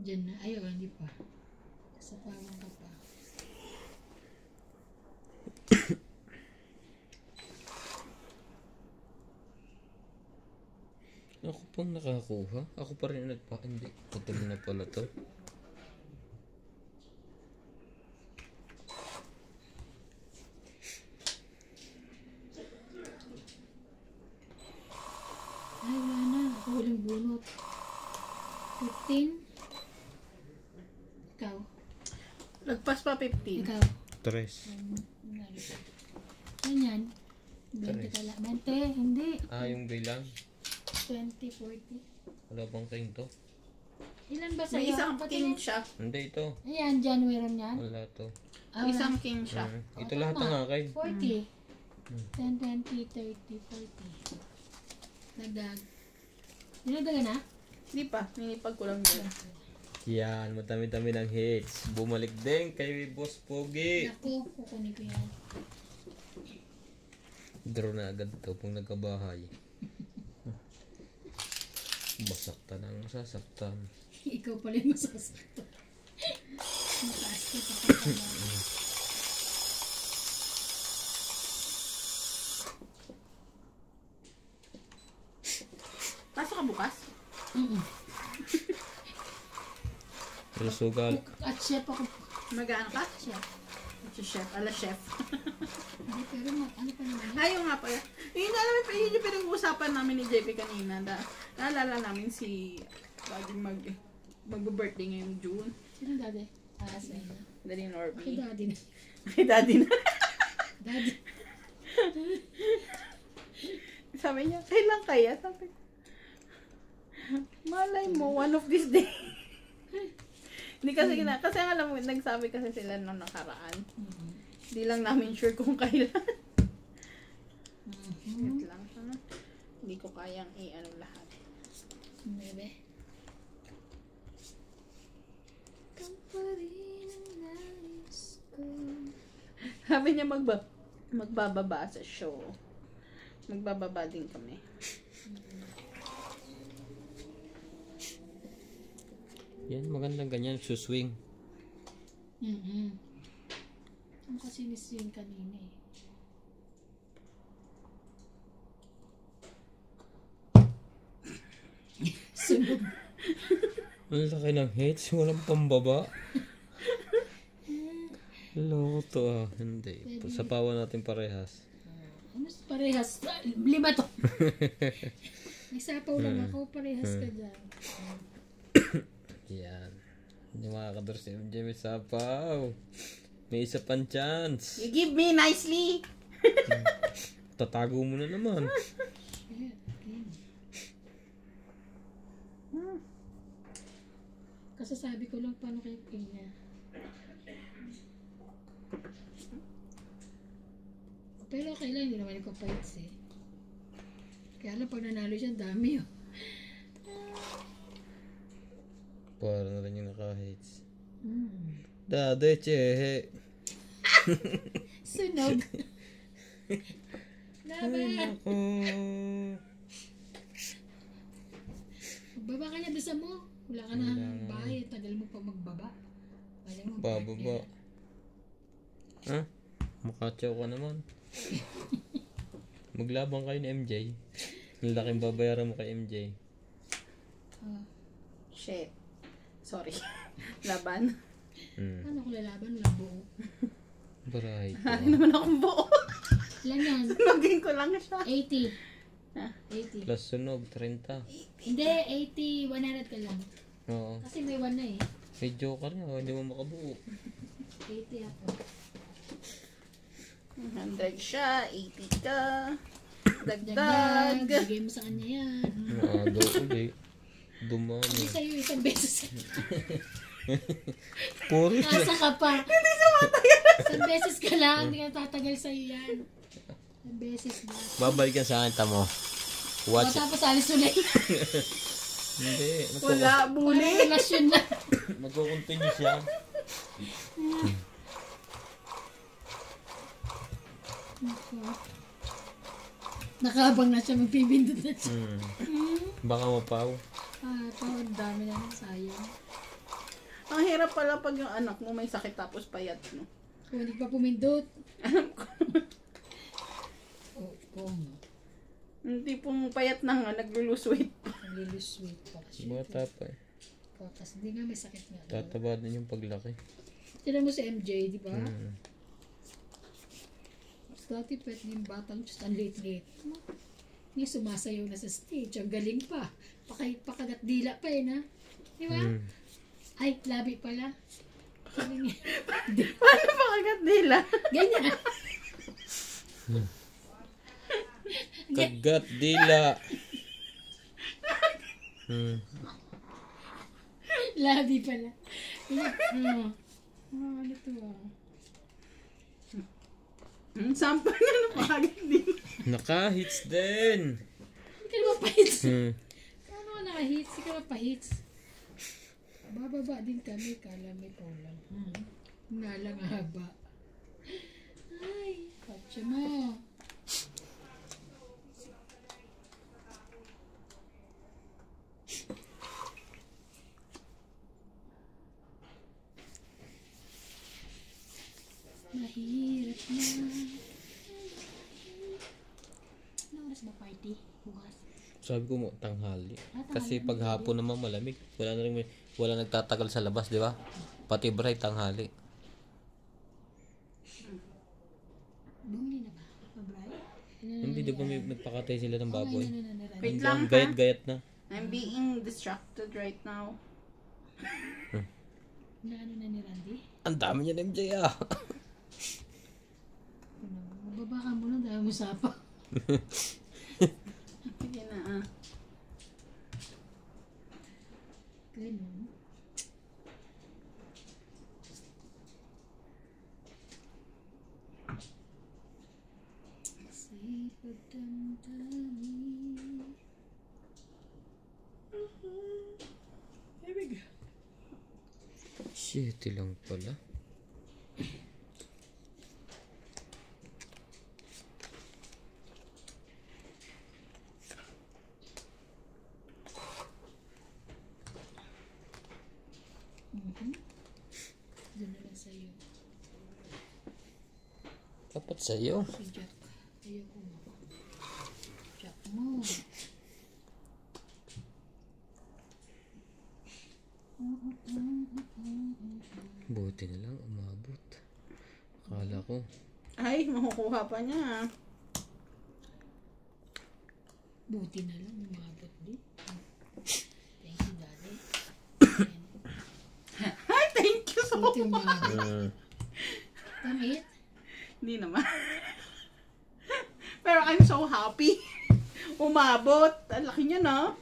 Diyan na. Ayaw, hindi pa. Sa pawang ka pa. Ako pang nakakuha. Ako pa rin nagpa. Hindi. Putol na pala to. Ay, wala na. Ako walang bunot. 15. Ikaw. Lagpas pa 15. Ikaw. Tres. Ano yan? 20 ka lang. 20? Hindi. Yung bilang. 20, 40. Wala bang king to? Ilan ba May sa'yo? isang Pati king yan. siya. Hindi ito. Ayan, dyan, meron yan. Wala to. Ah, wala. Isang king siya. Ito lahat ng akin. 40. 10, 20, 30, 40. Nagdag. Dinagdagan na? Hindi pa. Ninipag ko lang dyan. Yan, madami-dami ng hits. Bumalik din kay Boss Pogi. Ako, kukunin ko yan. Draw na agad to pag nagkabahay. Masaktan ang sasaktan. Ikaw pala yung masasakto. Mataas ka pa ka. Pasok ka bukas? Pero sugal. At chef ako. Mag-ano ka? Chef. Chef. Ala chef. Hindi, pero ano pa naman yan? Ayaw nga pala. Yun alam mo, yun yung pinag-uusapan namin ni JP kanina. Naalala namin si Daddy mag-birthday ngayong June. Sino daddy? Ah, sa inyo. Daddy Kay Norby. daddy na. Kay Daddy na. Daddy. Sabi niya, kailan kaya? Sabi malay mo, one of these days. Hindi kasi, kasi alam mo, nagsabi kasi sila nung nakaraan. Hindi lang namin sure kung kailan. Wait lang. Hindi ko kayang i-ano lahat. Bebe. Sabi niya magbababa sa show. Magbababa din kami. Yan, magandang ganyan. Suswing. Ang kasi niswing kanina eh. Sunog. Ang laki ng hits. Walang pambaba. Loko to Hindi. Sapawan natin parehas. Ano parehas? 5 to. Nagsapaw lang ako. Parehas ka dyan. Yan. Hindi makakador si MJ. May sapaw. May isa pang chance. You give me nicely! Tatago mo na naman. Kasasabi ko lang paano kayo niya. Pero okay lang, hindi naman ko fights eh. Kaya lang pag nanalo siya, dami oh. Para na rin yung naka-hits. Dade, chehe. Sunog. Laban. Magbaba ka niya, bisa mo. Wala ka na bahay, tagal mo pa magbaba. Wala mo, Bababa. Ha? Makachaw ka naman. Maglabang kayo ni MJ. Ang laking babayaran mo kay MJ. Shit. Sorry. Laban. Ano ko lalaban? Walang buo. Baray. Hari naman akong buo. Ilan yan? Sunugin ko lang siya. 80. Ha? 80. Plus sunog, 30. Hindi, 80. 100 ka lang. Oo. Kasi may 1 na eh. May joker nga, hindi mo makabuo. 80 ako. 100 siya, 80 ka. Dagdag. Dagdag. Bigay mo sa kanya yan. Maaga ulit. Dumami. Hindi sa'yo isang beses. Puro Asa ka pa. Hindi sumatagal. Isang beses ka lang. Hindi ka tatagal sa'yo yan. Isang beses na. babalik ka sa akin, tamo. Watch it. Tapos alis ulit. Hindi. Wala, Parang buli. relasyon na. Magkukontinue siya. Nakabang na siya. Magpipindot na siya. Baka mapaw. Ito, ang dami na ng sayang. Ang hirap pala pag yung anak mo may sakit tapos payat, no? Kung hindi pa pumindot. Alam ko. Oo nga. Yung tipong payat na nga, nag-lose weight. Nag-lose weight pa. Bata pa eh. Kasi hindi nga may sakit nga. Tataba din yung paglaki. Tinan mo si MJ, di ba? Hmm. Dati pwede yung batang just ang late-late. Ngayon sumasayaw na sa stage. Ang galing pa. Pakagat dila pa eh na. Di ba? Hmm. Ay, labi pala. Sabi niya. Paano pa kagat nila? Ganyan. Kagat dila. Hmm. Labi pala. Ganyan. Ano to ah. Sampa nga na pakagat nila. Naka-hits din. Hindi ka naman pa-hits. Hmm. Ano ka naka-hits? Hindi ka naman pa-hits. Bababa din kami. Kala may paulan. Nga lang haba. Ay, patsa mo. Mahirap na. Ano oras ba party? Bukas. Sabi ko mo, tanghali. Tanghali. Kasi pag hapon naman malamig. Wala nagtatagal sa labas, di ba? Pati bright tanghali. Bumili na ba? Pabray? Hindi, di ba may nagpakatay sila ng baboy? Wait lang, ha? Gayat-gayat na. I'm being distracted right now. Ano na ni Randy? Ang dami niya ng MJ ah. Mababa ka muna dahil mo sapa. Sige na, ah. Ganun. Kasi pagdamdami. Shit, lang pala. Doon na lang sa'yo. Dapat sa'yo. Si Jack. Ayoko mo. Jack mo. Buti na lang, umabot. Akala ko. Ay, makukuha pa niya. Buti na lang. Umabot din. Thank you, Daddy. Ay, thank you so Buti much. umabot. Tamit? Hindi naman. Pero I'm so happy. Umabot. Ang laki niya, na.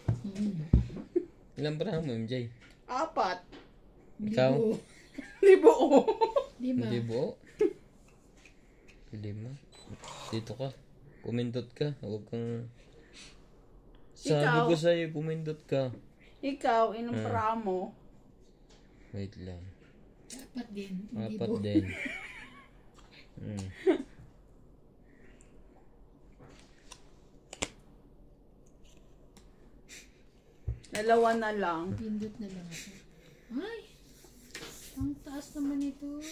Ilan ba mo, MJ? 4. Ikaw? Hindi buo. Di ba? Hindi buo. 5. Dito ka. Pumindot ka. Huwag kang... Sabi Ikaw. ko sa'yo, pumindot ka. Ikaw, inumpara mo. Wait lang. Dapat din. Hindi 4 po. din. Dalawa na lang. Pindot na lang ako. Ay! Ang taas naman ito.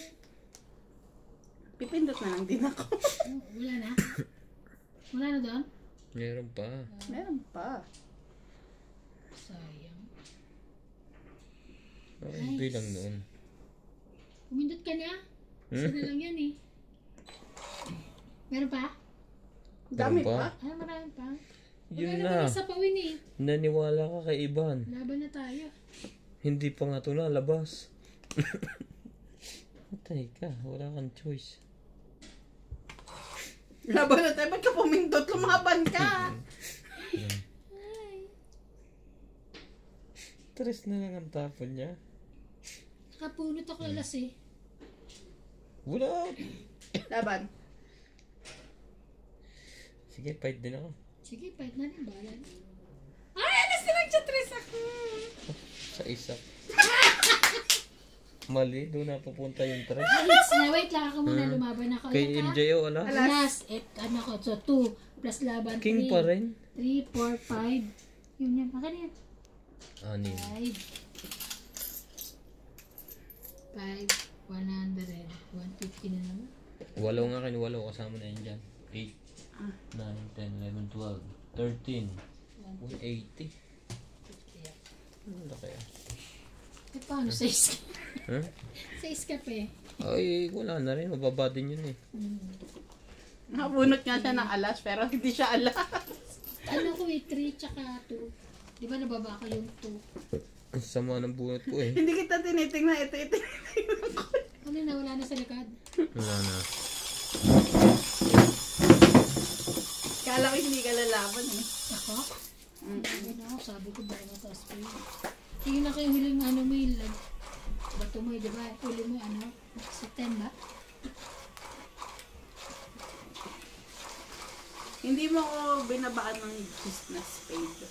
Pipindot na lang din ako. Oh, wala na? Wala na doon? Meron pa. Meron pa. Sayang. Hindi lang noon. Pumindot ka na? Isa na lang yan eh. Meron pa? Dami Meron pa. Ay, marami pa. Yun Wala na. naman isa pa win eh. Naniwala ka kay Ivan. Laban na tayo. Hindi pa nga ito nalabas. Patay ka. Wala kang choice. Laban na tayo. Ba't ka pumindot? Lumaban ka. Ay. 3 na lang ang tapon niya. Nakapunot ako alas eh. Wala. Laban. Sige, fight din ako. Sige, fight na rin. Bahala na. Ay, alas na lang siya 3 ako. Sa isa. Mali, doon na pupunta yung 3. Hits na. Wait lang ako muna. Lumaban ako. Kay Ayan ka. MJO, ala. Alas. Ano ko. So, 2 plus laban. King pa rin. 3, 4, 5. Yun yan. Akin yan. 6. 5. 5, 100, 150 na naman. 8 nga kayo, 8 kasama na yan dyan. 8, 9, 10, 11, 12, 13, 180. Ano kaya? Eh, paano? 6 ka? Huh? 6 ka pa eh. Ay, wala na rin. Mababa din yun eh. Nakabunot nga siya ng alas, pero hindi siya alas. Ano ko eh, 3 tsaka 2. Di ba nababa ko yung 2? Ang sama ng bunot ko eh. Hindi kita tinitingnan, ito tinitingnan ko. Ano na, wala na sa likod. Wala na. Kala ko hindi ka lalaban eh. Ako? Ano ako, sabi ko ba mataas pa yun. Tingin na kayo huling ano mo yung bato mo di ba? Huli mo ano, September. Hindi mo ako binabaan ng na spade.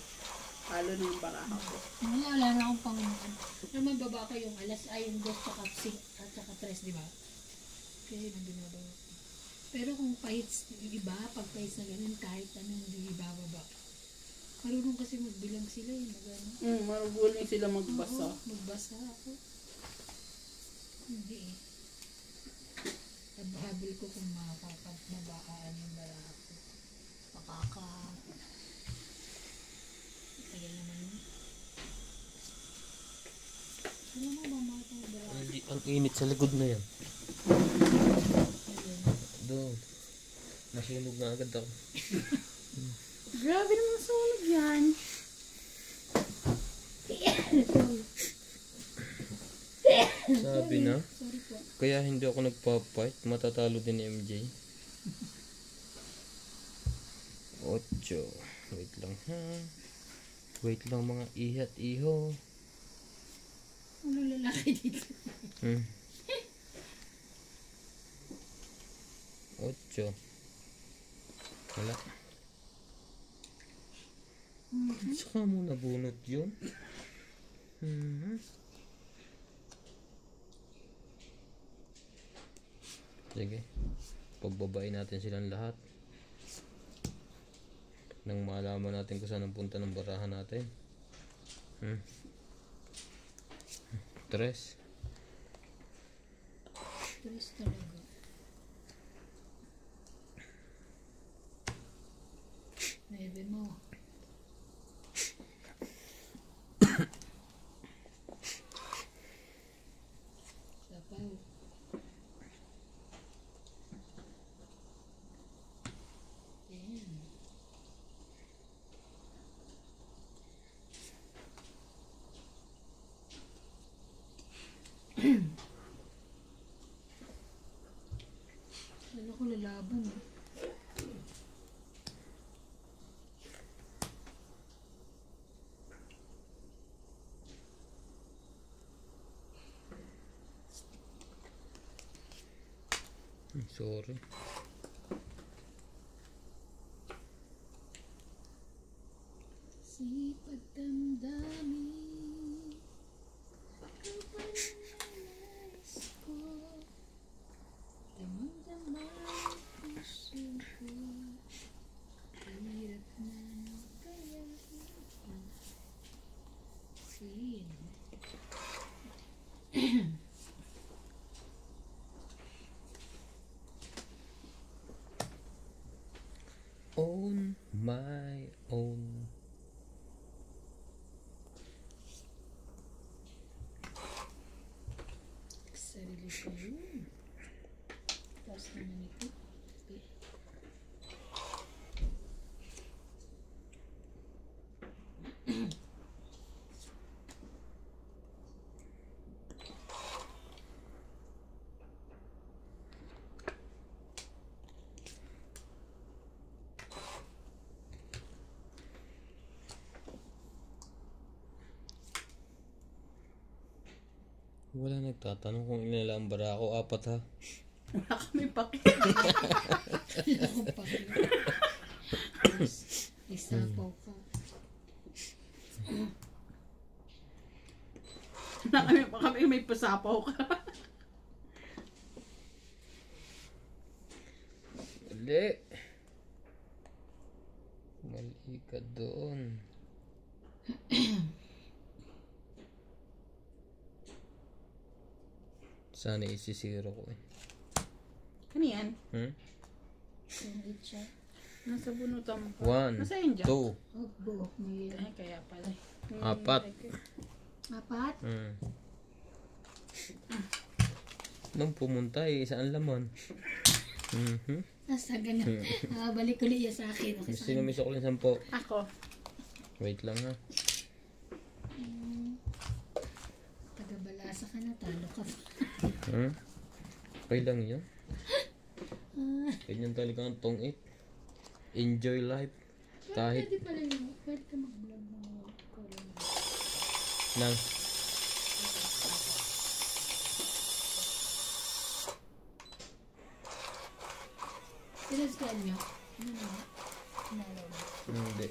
Palo na yung baraha ko. Wala na akong pangunakan. Naman baba ko yung alas, ay yung 2 tsaka 6 at tsaka 3, di ba? Kaya yun ang binabawa ko. Pero kung pahits yung iba, pag pahits na ganun, kahit ano, hindi ibababa. Marunong kasi magbilang sila eh, magano. Maruguling sila magbasa. Oo, magbasa ako. Hindi eh. Habol ko kung makakababaan yung baraha ko. Tagal naman yun. Ano mo ba makakabaraha? Ang init sa likod na yan. Ayun. Doon. Nasunog na agad ako. Grabe naman sunog yan. Sabi na. Sorry po. Kaya hindi ako nagpa-fight. Matatalo din ni MJ. 8. Wait lang ha. Wait lang mga ihat iho. Ano lalaki dito? 8. Wala. Saka mo nabunot yun. Sige. Pagbabain natin silang lahat. Nang malaman natin kung saan ang punta ng barahan natin. 3. 3 talaga. Nebe mo. Sapaw. Yan. Lalo ko lalaban eh. Sorry. Sipag damdamin kapag nais ko damang-damang puso ko hirap na kaya sin On my own. sarili ko yun. Tapos naman ito. Okay. Wala nagtatanong kung ilan lang bara ako. 4 ha. Wala kami paki. Wala akong pakila. Isapaw ka. Wala kami may pasapaw ka. Mali. Mali ka doon. Sana isisiro ko eh. Ano yan? Yung itcha. Nasa bunutan pa. 1, Nasa yun dyan? 2, Oh, buhok mo yun. Ay, kaya pala. 4. Apat? Nung pumunta eh, saan laman? Nasa ganun. Balik ulit yan sa akin. Okay, sa Sino may sukli 10? Ako. Wait lang ha. taga-balasa ka na, talo ka pa. Okay lang yun. Ganyan talaga ang tong-it. Enjoy life. Kahit Pwede pala yun. Pwede ka mag-vlog ng nang Sinascan nyo? Ano na? Nalaw mo. hindi.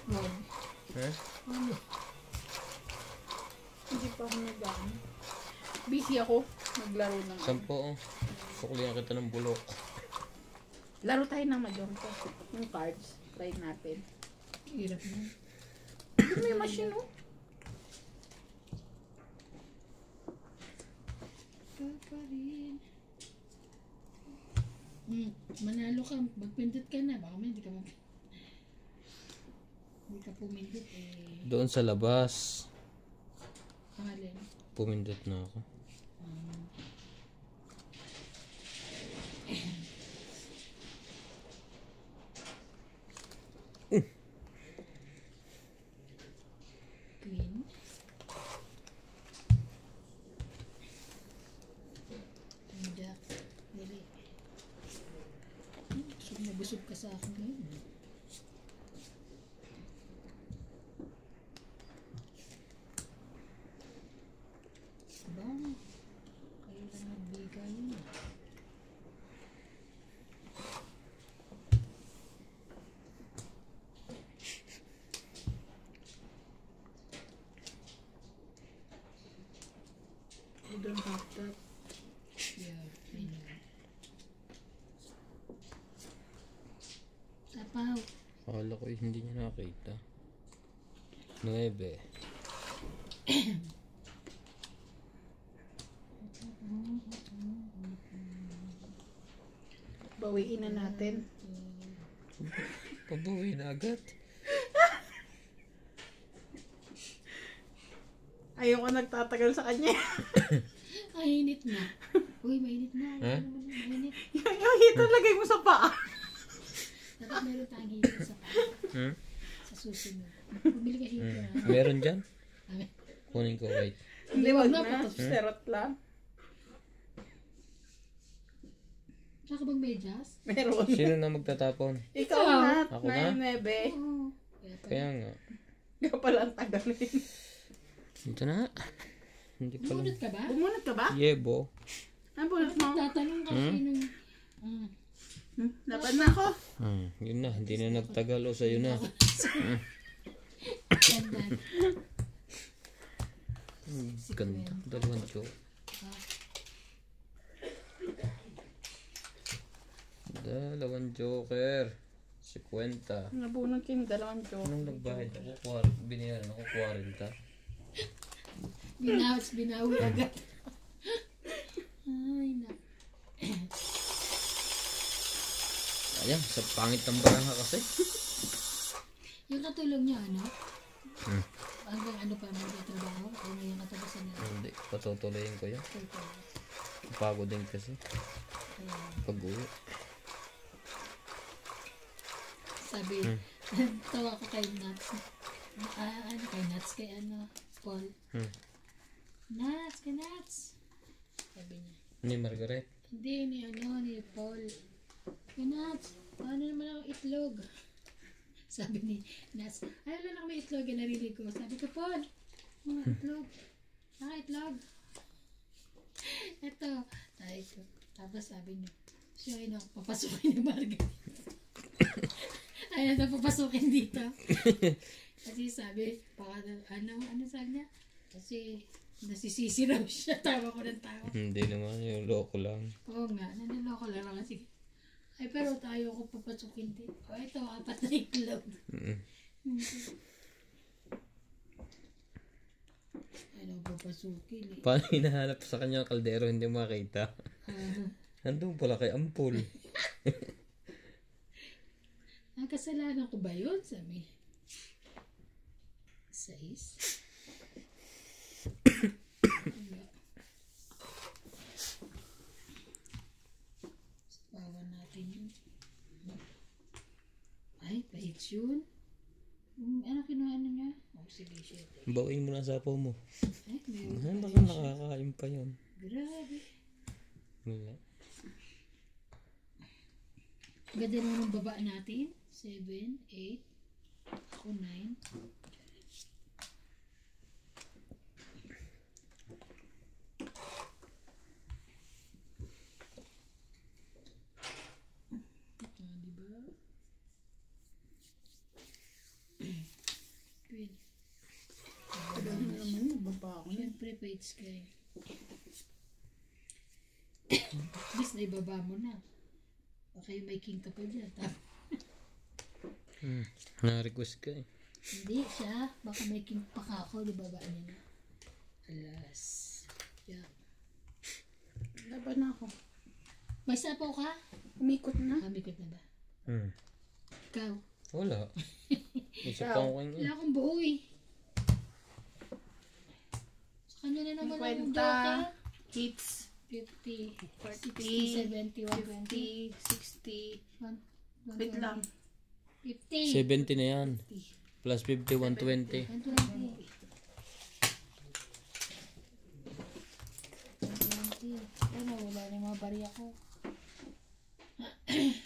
Wag. Ano? Hindi pa ako nag-ano. Busy ako. Maglaro ng 10 oh. Suklihan kita ng bulok. Laro tayo ng mahjong ko. Yung cards. Try natin. Hirap na. May machine oh. Pa rin. Manalo ka. Magpindot ka na. Baka hindi ka hindi ka pumindot eh. Doon sa labas. Pangalin. Pumindot na ako. Queen. Jack. Dili. Busog na busog ka sa akin ngayon. Ba? Kayo lang nagbigay yun. You don't have that. Yeah, I know. Tapaw. Akala ko hindi niya nakita. 9. Bawiin na natin. Pabuwi na agad. Ayoko nagtatagal sa kanya. Mainit na. Uy, mainit na. Ha? Mainit. Yung heater lagay mo sa paa. Dapat meron tayong heater sa paa. Sa susunod. Bumili ka heater ha. Meron dyan? Amen. Kunin ko, wait. Hindi, wag na, na. patos. Serot lang. Saka bang medyas? Meron. Sino na magtatapon? Ikaw na. Ako na? 9-9. Oo. Kaya pa. Kaya nga. Ikaw pala ang tagalin. Dito na. Hindi pala. Bumunot ka ba? Bumunot ka ba? Yebo. Ano bunot mo? Tatanong kasi nung... Dapat na ako. Yun na. Hindi na nagtagal o sa'yo na. Ganda. Ganda. Dalawang joke. Dalawang joker. 50. Nabunot yung dalawang joke. Anong nagbayad ako? Binayaran ako 40. Binawi agad. Ay, na. Ayan, sa pangit ng barangka kasi. Yung katulong niya, ano? Hanggang ano pa magtatrabaho? O na yung katapusan na? Hindi, patutuloyin ko yan. Total. Pagod din kasi. Pag-uwi. Sabi, tawa ko kay Nuts. Ano kay Nuts? Kay ano? Paul. Nuts, kay Nuts. Sabi niya. Ni Margaret. Hindi, ni ano, ni Paul. Kay Nuts, ano naman ang itlog? Sabi ni Nuts, ay wala na kami itlog, yung narinig ko. Sabi ko, Paul, mga itlog. Saka itlog. Ito. Tapos sabi niya, siya ay papasukin ni Margaret. Ayaw na papasukin dito. Kasi sabi, baka, ano sabi niya? Kasi nasisisi raw siya. Tawa ko ng tawa. Hindi naman, yung loko lang. Oo nga, naniloko lang naman. Sige. Ay, pero tayo ko papasukin dito. O, ito, 4 na itlog. Ayaw papasukin eh. Paano hinahanap sa kanya kaldero hindi makita? Ah, Nandun pala kay Ampul. ang kasalanan ko ba yun? Sabi. 6. Bawan natin yun. Ay, pahit yun. Ano kinuha niya? Oh, sige, shit. Bawain mo na sa apo mo. Ay, meron Ah, pa baka rin siya. nakakain pa yun. Grabe. Wala. Ganda naman ng baba natin. 7, 8, ako 9. Diba? Good. Tagal mo naman, baba ako. Siyempre, page kayo. At least naibaba mo na. Baka yung may king ka pa dyan. Na-request ka eh. Hindi siya. Baka may king pa ka ako. Nababa niya na. Alas. Yeah. Laban na ako. May sapaw ka? Umikot na. Kamikot na ba? Ikaw? Wala. Isa pa ako kanya. Wala akong buo eh. Sa kanya na naman ang 50 joker. hits. 50, 40, 60, 70, 120. 50, 60. Wait lang. 50. 70 na yan. Plus 50, 120. 120. 120. Ano, wala na yung mga bariya ko.